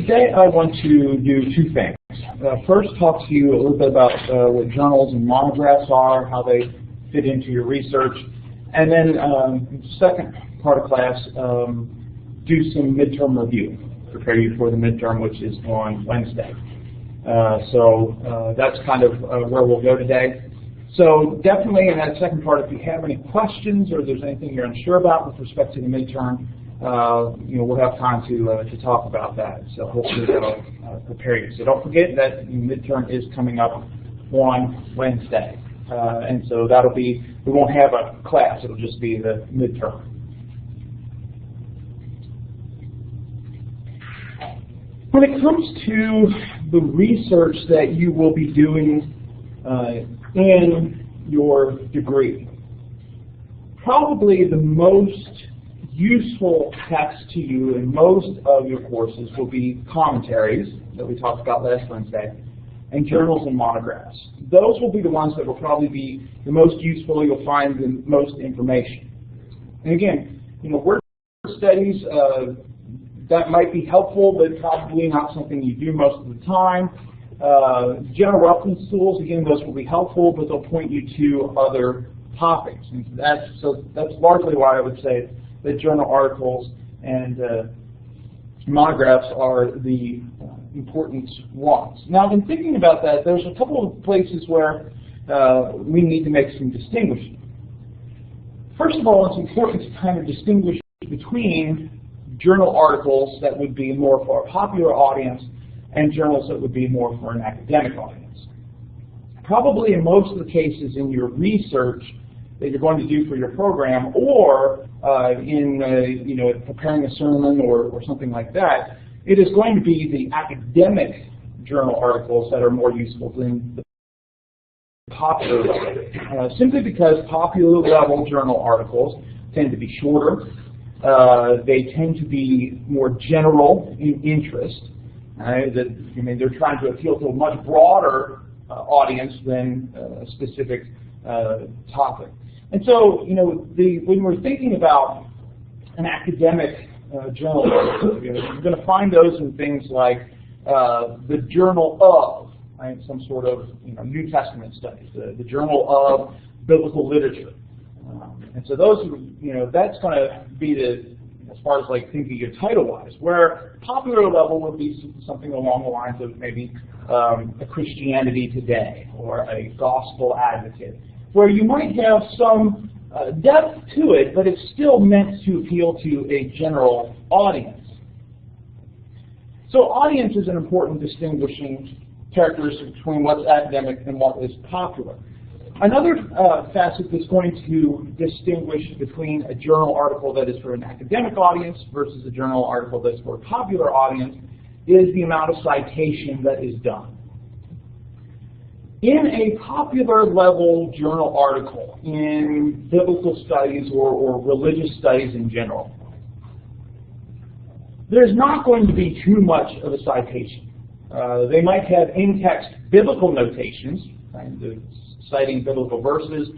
today I want to do two things. First, talk to you a little bit about what journals and monographs are, how they fit into your research, and then second part of class, do some midterm review, prepare you for the midterm, which is on Wednesday. So that's kind of where we'll go today. So definitely in that second part, if you have any questions or there's anything you're unsure about with respect to the midterm, we'll have time to talk about that. So hopefully that'll prepare you. So don't forget that the midterm is coming up on Wednesday. And so that'll be, we won't have a class, it'll just be the midterm. When it comes to the research that you will be doing in your degree, probably the most useful text to you in most of your courses will be commentaries that we talked about last Wednesday, and journals and monographs. Those will be the ones that will probably be the most useful. You'll find the most information. And again, word studies, that might be helpful, but probably not something you do most of the time. General reference tools, again, those will be helpful, but they'll point you to other topics. And that's largely why I would say that journal articles and monographs are the important ones. Now, in thinking about that, there's a couple of places where we need to make some distinguishing. First of all, it's important to kind of distinguish between journal articles that would be more for a popular audience and journals that would be more for an academic audience. Probably in most of the cases in your research that you're going to do for your program, or in preparing a sermon or something like that, it is going to be the academic journal articles that are more useful than the popular level. Simply because popular level journal articles tend to be shorter. They tend to be more general in interest. They're trying to appeal to a much broader audience than a specific topic. And so, when we're thinking about an academic journal article, you're going to find those in things like the Journal of, right, some sort of New Testament studies, the Journal of Biblical Literature. And so those, that's going to be as far as like thinking your title-wise, where popular level would be something along the lines of maybe a Christianity Today or a Gospel Advocate, where you might have some depth to it, but it's still meant to appeal to a general audience. So audience is an important distinguishing characteristic between what's academic and what is popular. Another facet that's going to distinguish between a journal article that is for an academic audience versus a journal article that's for a popular audience is the amount of citation that is done. In a popular level journal article, in biblical studies or religious studies in general, there's not going to be too much of a citation. They might have in-text biblical notations, right, citing biblical verses.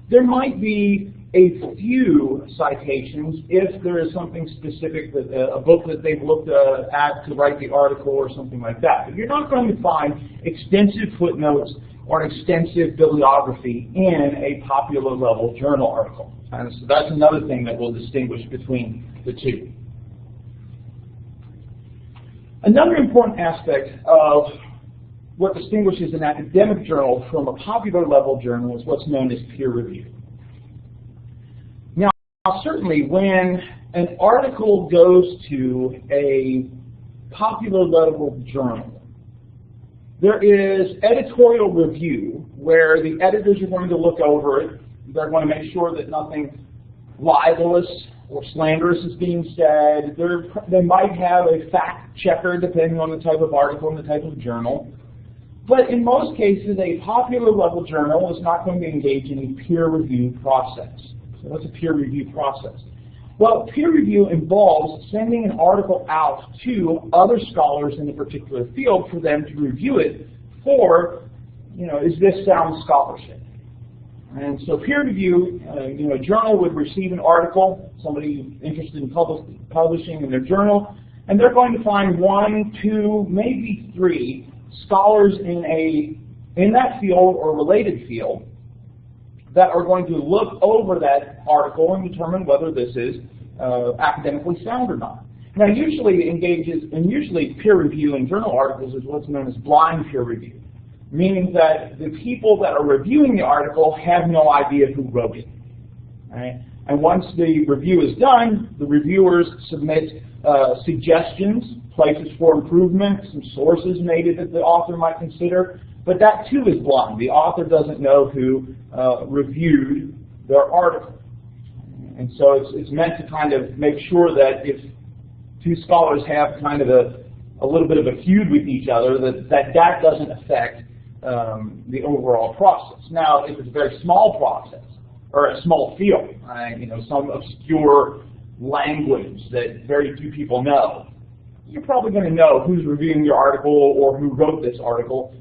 There might be a few citations if there is something specific, that a book that they've looked at to write the article or something like that. But you're not going to find extensive footnotes or an extensive bibliography in a popular level journal article. And so that's another thing that will distinguish between the two. Another important aspect of what distinguishes an academic journal from a popular level journal is what's known as peer review. Now, certainly when an article goes to a popular level journal, there is editorial review where the editors are going to look over it. They're going to make sure that nothing libelous or slanderous is being said. They might have a fact checker depending on the type of article and the type of journal. But in most cases, a popular level journal is not going to engage in a peer review process. So what's a peer review process? Well, peer review involves sending an article out to other scholars in a particular field for them to review it for, is this sound scholarship? And so peer review, a journal would receive an article, somebody interested in publishing in their journal, and they're going to find 1, 2, maybe 3 scholars in that field or related field that are going to look over that article and determine whether this is academically sound or not. Now, usually peer review in journal articles is what's known as blind peer review, meaning that the people that are reviewing the article have no idea who wrote it. Right? And once the review is done, the reviewers submit suggestions, places for improvement, some sources maybe that the author might consider, but that too is blind. The author doesn't know who reviewed their article. And so it's meant to kind of make sure that if two scholars have kind of a little bit of a feud with each other, that doesn't affect the overall process. Now, if it's a very small process, or a small field, some obscure language that very few people know, you're probably going to know who's reviewing your article or who wrote this article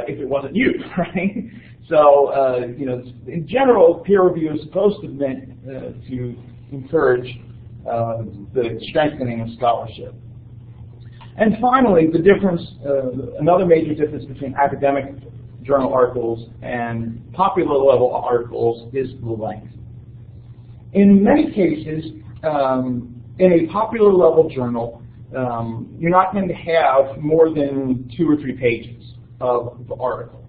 if it wasn't you, right? So, in general, peer review is supposed to be meant to encourage the strengthening of scholarship. And finally, the difference, another major difference between academic journal articles and popular level articles is the length. In many cases, in a popular level journal, you're not going to have more than 2 or 3 pages of the article.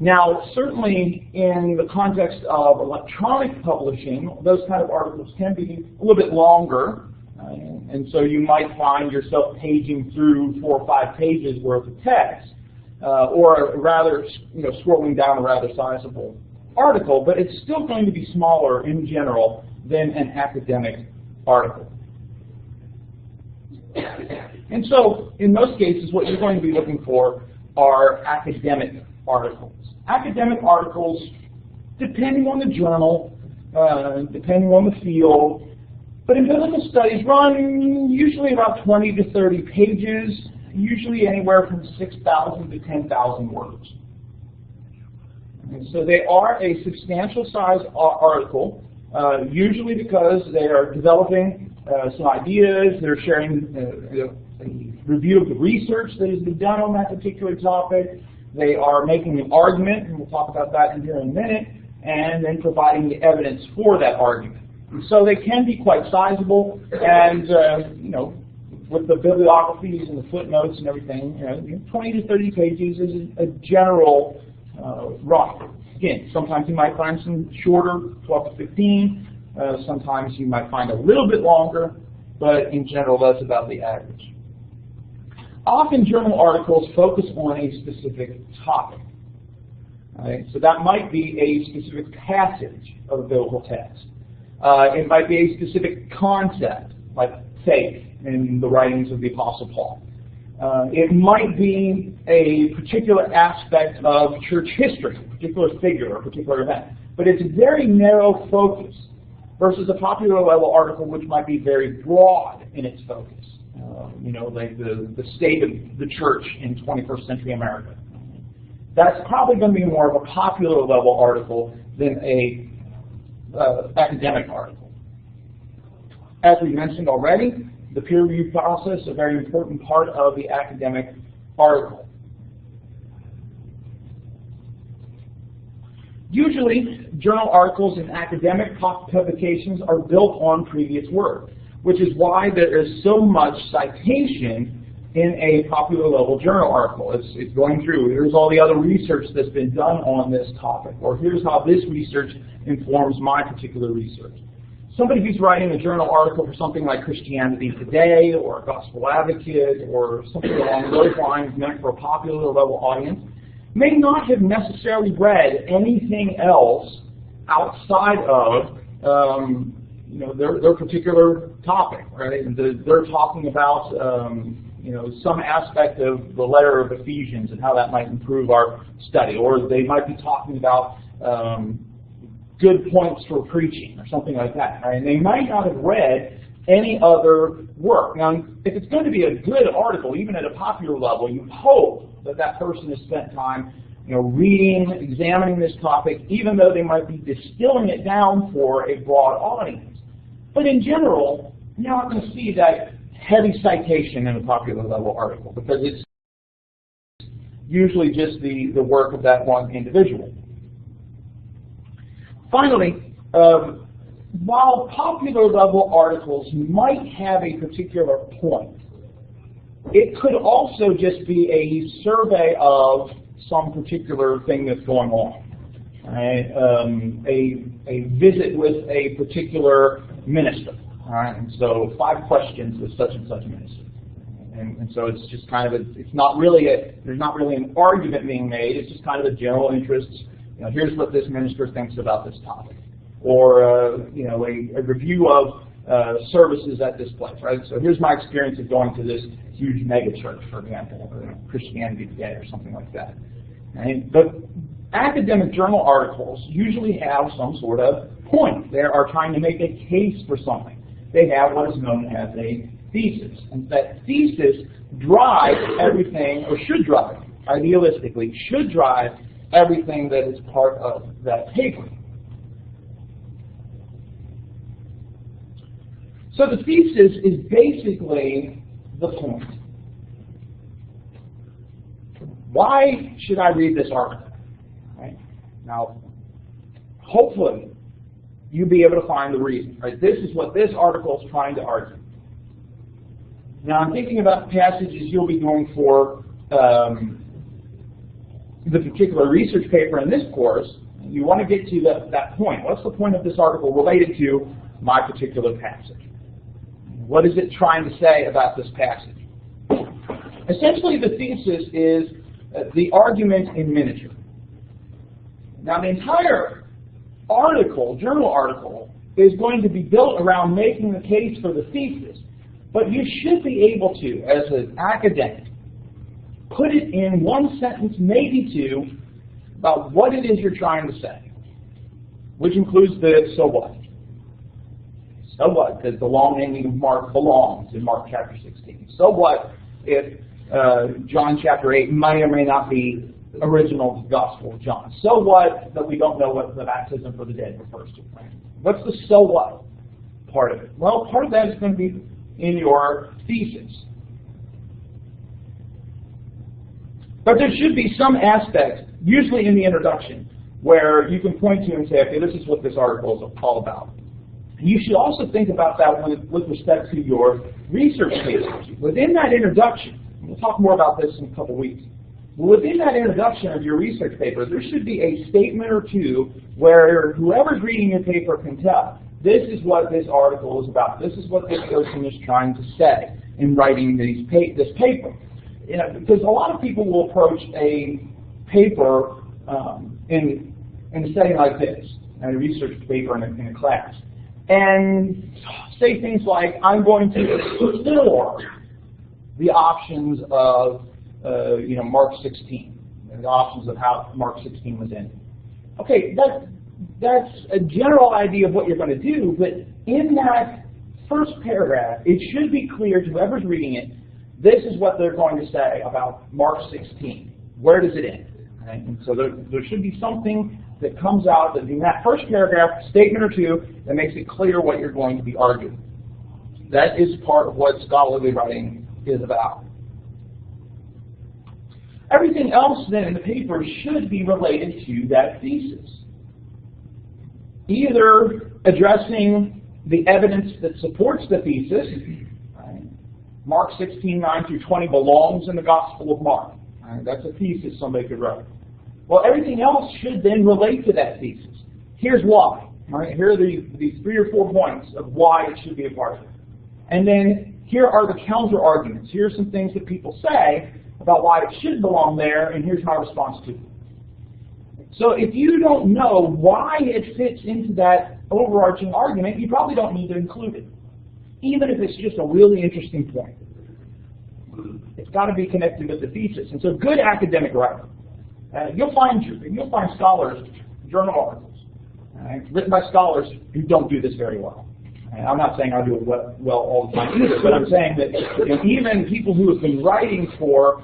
Now, certainly in the context of electronic publishing, those kind of articles can be a little bit longer, and so you might find yourself paging through 4 or 5 pages worth of text, or rather, scrolling down a rather sizable article, but it's still going to be smaller in general than an academic article. And so, in most cases, what you're going to be looking for are academic articles. Academic articles, depending on the journal, depending on the field, but in biblical studies run usually about 20 to 30 pages, usually anywhere from 6,000 to 10,000 words. And so they are a substantial size article, usually because they are developing some ideas, they're sharing a review of the research that has been done on that particular topic, they are making an argument, and we'll talk about that here in a minute, and then providing the evidence for that argument. And so they can be quite sizable, and with the bibliographies and the footnotes and everything, 20 to 30 pages is a general run. Again, sometimes you might find some shorter, 12 to 15. Sometimes you might find a little bit longer, but in general, that's about the average. Often journal articles focus on a specific topic. Right? So that might be a specific passage of a biblical text. It might be a specific concept, like faith in the writings of the Apostle Paul. It might be a particular aspect of church history, a particular figure or a particular event. But it's a very narrow focus versus a popular level article which might be very broad in its focus. Like the state of the church in 21st century America. That's probably going to be more of a popular level article than a academic article. As we mentioned already, the peer review process is a very important part of the academic article. Usually, journal articles in academic publications are built on previous work, which is why there is so much citation in a popular level journal article. It's going through, here's all the other research that's been done on this topic, or here's how this research informs my particular research. Somebody who's writing a journal article for something like Christianity Today, or Gospel Advocate, or something along those lines meant for a popular level audience, may not have necessarily read anything else outside of their particular topic, right? And they're talking about some aspect of the letter of Ephesians and how that might improve our study, or they might be talking about good points for preaching or something like that, right? And they might not have read any other work. Now, if it's going to be a good article, even at a popular level, you hope that that person has spent time reading, examining this topic, even though they might be distilling it down for a broad audience. But in general, you're not going to see that heavy citation in a popular level article, because it's usually just the work of that one individual. Finally, while popular level articles might have a particular point, it could also just be a survey of some particular thing that's going on. Right? A visit with a particular minister. All right? And so 5 questions with such and such minister. And so it's just kind of there's not really an argument being made. It's just kind of a general interest. Here's what this minister thinks about this topic, or a review of services at this place. Right. So here's my experience of going to this huge mega church, for example, or Christianity Today, or something like that. Right? But academic journal articles usually have some sort of point. They are trying to make a case for something. They have what is known as a thesis. And that thesis drives everything, or should drive, idealistically, should drive everything that is part of that paper. So the thesis is basically the point. Why should I read this article? Right? Now, hopefully, you'll be able to find the reason. Right? This is what this article is trying to argue. Now, I'm thinking about passages you'll be going for the particular research paper in this course. You want to get to that point. What's the point of this article related to my particular passage? What is it trying to say about this passage? Essentially, the thesis is the argument in miniature. Now, the entire article, journal article, is going to be built around making the case for the thesis. But you should be able to, as an academic, put it in one sentence, maybe 2, about what it is you're trying to say, which includes the so what. So what? Because the long ending of Mark belongs in Mark chapter 16. So what if John chapter 8 may or may not be original to the Gospel of John? So what that we don't know what the baptism for the dead refers to? Right? What's the so what part of it? Well, part of that is going to be in your thesis. But there should be some aspect, usually in the introduction, where you can point to and say, okay, this is what this article is all about. You should also think about that with respect to your research papers. Within that introduction, we'll talk more about this in a couple weeks, within that introduction of your research paper, there should be a statement or 2 where whoever's reading your paper can tell, this is what this article is about. This is what this person is trying to say in writing this paper. Because a lot of people will approach a paper in a setting like this, a research paper in a class, and say things like, I'm going to explore the options of Mark 16, the options of how Mark 16 was ended. Okay, that's a general idea of what you're going to do, but in that first paragraph, it should be clear to whoever's reading it, this is what they're going to say about Mark 16. Where does it end? Right? And so there should be something that comes out that in that first paragraph, statement or 2, that makes it clear what you're going to be arguing. That is part of what scholarly writing is about. Everything else then in the paper should be related to that thesis. Either addressing the evidence that supports the thesis, right? Mark 16, 9 through 20 belongs in the Gospel of Mark. Right? That's a thesis somebody could write. Well, everything else should then relate to that thesis. Here's why. Right? Here are these 3 or 4 points of why it should be a part of it. And then here are the counter arguments. Here are some things that people say about why it should belong there, and here's my response to it. So if you don't know why it fits into that overarching argument, you probably don't need to include it, even if it's just a really interesting point. It's got to be connected with the thesis. And so good academic writing. You'll find scholars, journal articles, written by scholars who don't do this very well. I'm not saying I do it well all the time either, but I'm saying that even people who have been writing for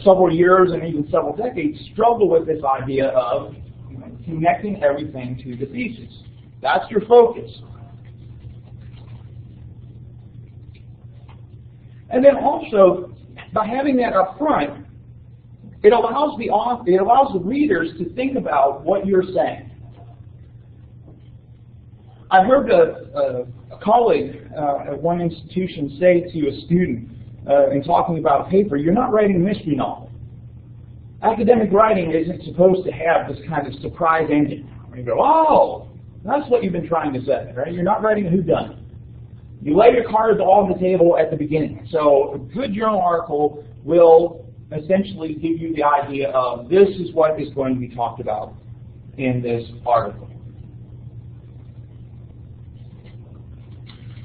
several years and even several decades struggle with this idea of connecting everything to the thesis. That's your focus. And then also, by having that up front, it allows the readers to think about what you're saying. I heard a colleague at one institution say to a student in talking about a paper, "You're not writing a mystery novel. Academic writing isn't supposed to have this kind of surprise ending." Where you go, "Oh, that's what you've been trying to say, right? You're not writing a whodunit. You lay your cards all on the table at the beginning." So a good journal article will essentially give you the idea of this is what is going to be talked about in this article.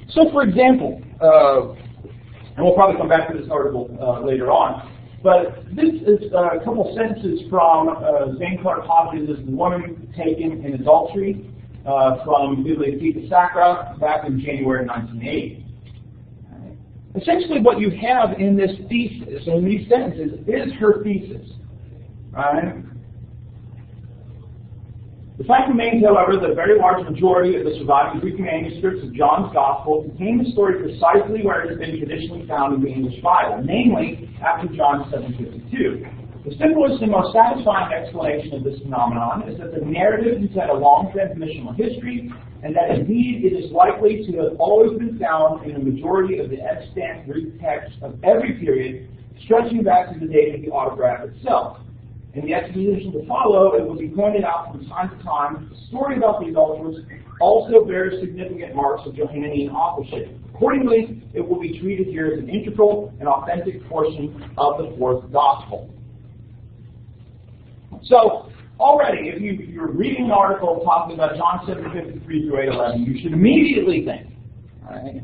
So for example, and we'll probably come back to this article later on, but this is a couple sentences from Zane Clark Hodges' The Woman Taken in Adultery from Bibliotheca Sacra back in January 1980. Essentially what you have in this thesis, in these sentences, is her thesis. Right? The fact remains, however, that a very large majority of the surviving Greek manuscripts of John's Gospel contain the story precisely where it has been traditionally found in the English Bible, namely after John 7:52. The simplest and most satisfying explanation of this phenomenon is that the narrative has had a long transmissional history, and that indeed it is likely to have always been found in a majority of the extant Greek texts of every period, stretching back to the date of the autograph itself. In the exposition to follow, it will be pointed out from time to time, the story about the adulterers also bears significant marks of Johannine authorship. Accordingly, it will be treated here as an integral and authentic portion of the fourth gospel. So, already, if you're reading an article talking about John 7:53 through 8:11, you should immediately think, right,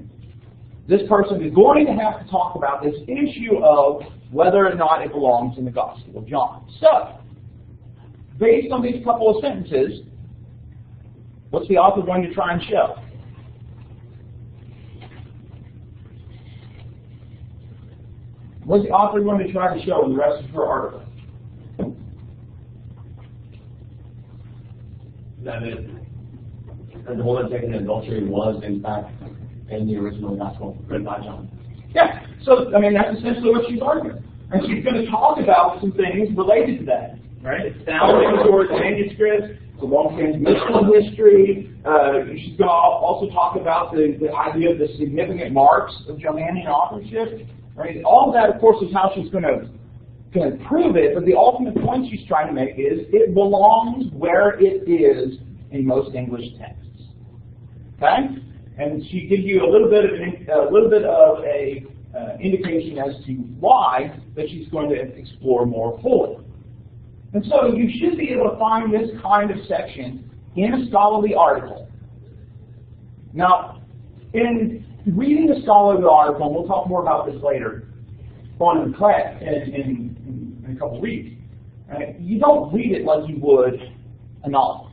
this person is going to have to talk about this issue of whether or not it belongs in the Gospel of John. So, based on these couple of sentences, what's the author going to try and show? What's the author going to try to show in the rest of her article? That the woman taken in adultery was, in fact, in the original gospel written by John. Yeah, so, I mean, that's essentially what she's arguing. And she's going to talk about some things related to that, right? It's found in George manuscripts, it's a long transmissional history. She's going to also talk about the idea of the significant marks of Johannine authorship, right? All of that, of course, is how she's going to prove it, but the ultimate point she's trying to make is it belongs where it is in most English texts. Okay? And she gives you a little bit of a indication as to why that she's going to explore more fully. And so you should be able to find this kind of section in a scholarly article. Now, in reading a scholarly article, and we'll talk more about this later on in class in a couple of weeks, you don't read it like you would a novel.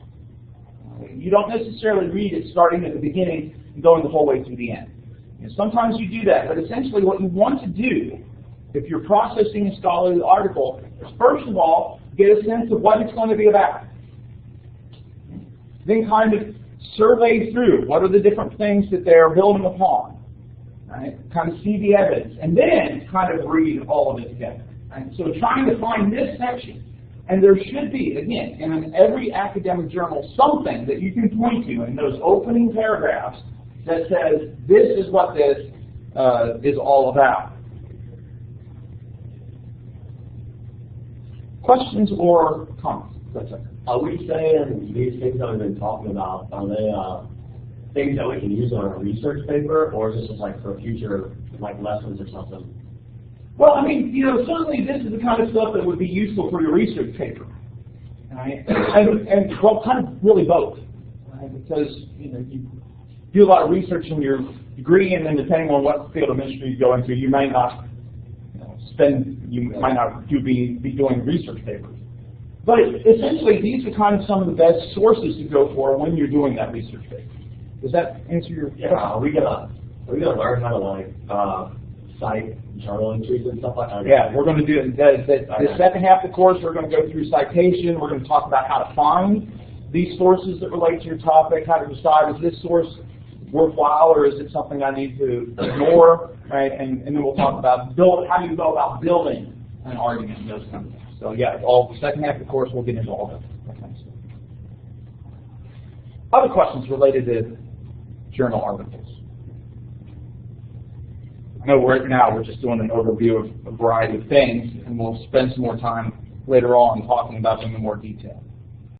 You don't necessarily read it starting at the beginning and going the whole way through the end. Sometimes you do that, but essentially what you want to do, if you're processing a scholarly article, is first of all, get a sense of what it's going to be about. Then kind of survey through what are the different things that they're building upon. Right? Kind of see the evidence, and then kind of read all of it together. Right? So trying to find this section, and there should be, again, in every academic journal, something that you can point to in those opening paragraphs that says, this is what this is all about. Questions or comments? Are we saying these things that we've been talking about, are they things that we can use on a research paper, or is this just like for future lessons or something? Well, I mean, certainly this is the kind of stuff that would be useful for your research paper. Right? And well, kind of really both. Right? Because, you do a lot of research in your degree, and then depending on what field of ministry you go into, you might not be doing research papers. But essentially, these are kind of some of the best sources to go for when you're doing that research paper. Does that answer your question? Yeah, are we gonna learn how to cite journal entries and stuff like that? Yeah, we're going to do the second half of the course. We're going to go through citation. We're going to talk about how to find these sources that relate to your topic, how to decide is this source worthwhile, or is it something I need to ignore, right? And then we'll talk about how do you go about building an argument and those kinds of things. So yeah, all the second half of the course we'll get into all that kind of stuff. Other questions related to journal articles? I know right now we're just doing an overview of a variety of things, and we'll spend some more time later on talking about them in more detail.